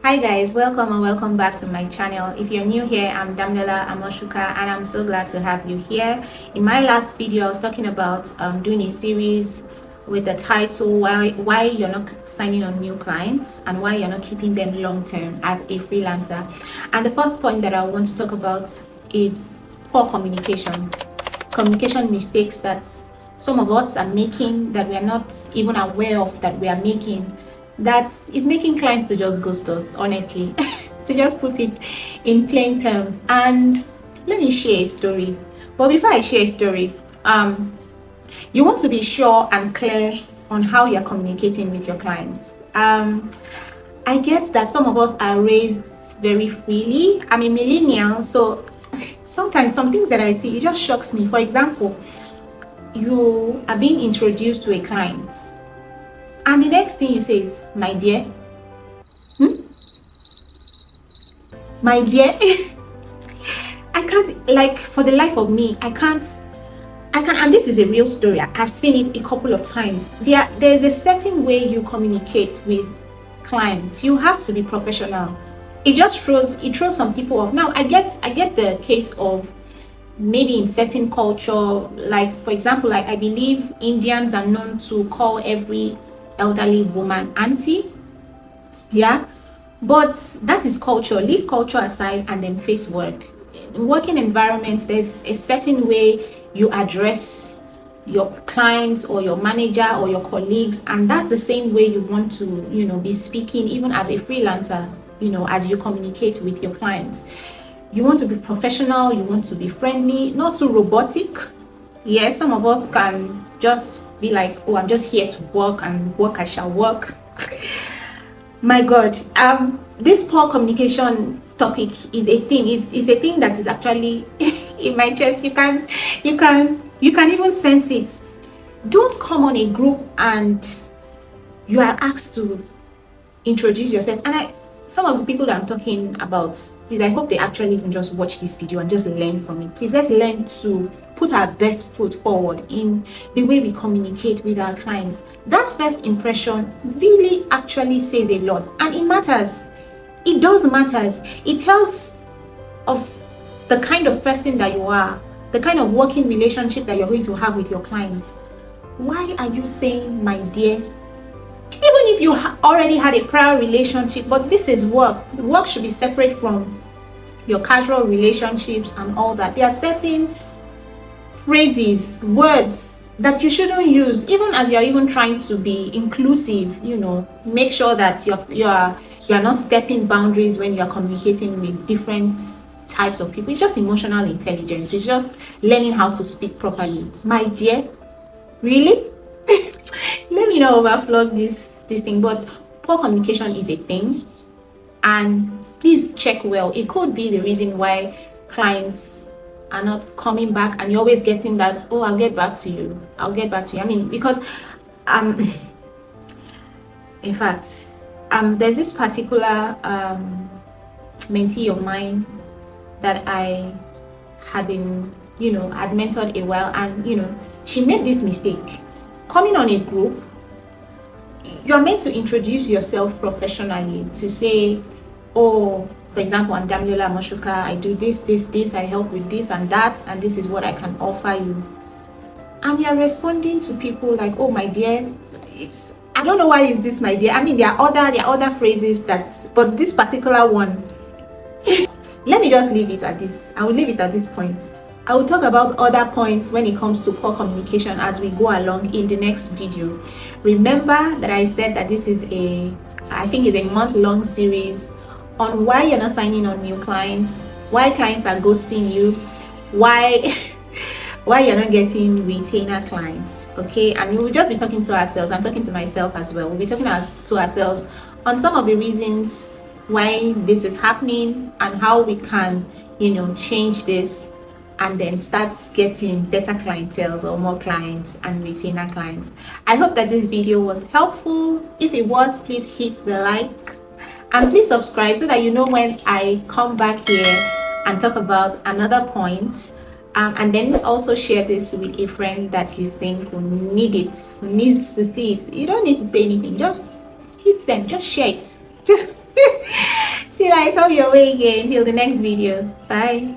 Hi guys, welcome and welcome back to my channel. If you're new here, I'm Damnola Amoshuka and I'm so glad to have you here. In my last video, I was talking about doing a series with the title why you're not signing on new clients and why you're not keeping them long term as a freelancer. And the first point that I want to talk about is poor communication mistakes that some of us are making, that we are not even aware of that we are making, that is making clients to just ghost us, honestly. To just put it in plain terms. And let me share a story. But before I share a story, you want to be sure and clear on how you're communicating with your clients. I get that some of us are raised very freely. I'm a millennial, so sometimes some things that I see, it just shocks me. For example, you are being introduced to a client, and the next thing you say is, my dear. My dear. I can't, like, for the life of me, I can, and this is a real story. I've seen it a couple of times. There's a certain way you communicate with clients. You have to be professional. It throws some people off. Now, I get the case of maybe in certain culture, like for example, like I believe Indians are known to call every elderly woman auntie. Yeah, but that is culture. Leave culture aside and then face work. In working environments, there's a certain way you address your clients or your manager or your colleagues, and that's the same way you want to be speaking even as a freelancer, as you communicate with your clients. You want to be professional, you want to be friendly, not too robotic. Yes, some of us can just be like, oh, I'm just here to work, and work I shall work. My God, this poor communication topic is a thing. Is a thing that is actually in my chest. You can even sense it. Don't come on a group and you are asked to introduce yourself. And some of the people that I'm talking about, please, I hope they actually even just watch this video and just learn from it. Please, let's learn to put our best foot forward in the way we communicate with our clients. That first impression really actually says a lot, and it matters. It does matters. It tells of the kind of person that you are, the kind of working relationship that you're going to have with your clients. Why are you saying my dear? Even if you already had a prior relationship, but this is work. Work should be separate from your casual relationships and all that. There are certain phrases, words that you shouldn't use, even as you're even trying to be inclusive. Make sure that you are not stepping boundaries when you're communicating with different types of people. It's just emotional intelligence. It's just learning how to speak properly. My dear, really? Let me not overflog this thing, but poor communication is a thing, and please check well. It could be the reason why clients are not coming back, and you're always getting that, oh, I'll get back to you. I mean, because in fact, there's this particular mentee of mine that I had been, had mentored a while, and she made this mistake. Coming on a group, you're meant to introduce yourself professionally, to say, oh, for example, I'm Damnola Amoshuka, I do this, I help with this and that, and this is what I can offer you. And you're responding to people like, oh, my dear. I don't know why is this my dear. I mean, there are other phrases but this particular one, let me just leave it at this. I will leave it at this point. I will talk about other points when it comes to poor communication as we go along in the next video. Remember that I said that this is I think it's a month-long series on why you're not signing on new clients, why clients are ghosting you, why you're not getting retainer clients. Okay, and we will just be talking to ourselves. I'm talking to myself as well. We'll be talking to ourselves on some of the reasons why this is happening and how we can change this, and then start getting better clientele or more clients and retainer clients. I hope that this video was helpful. If it was, please hit the like and please subscribe so that you know when I come back here and talk about another point. And then also share this with a friend that you think will need it, who needs to see it. You don't need to say anything, just hit send, just share it. Till I come your way again. Till the next video. Bye.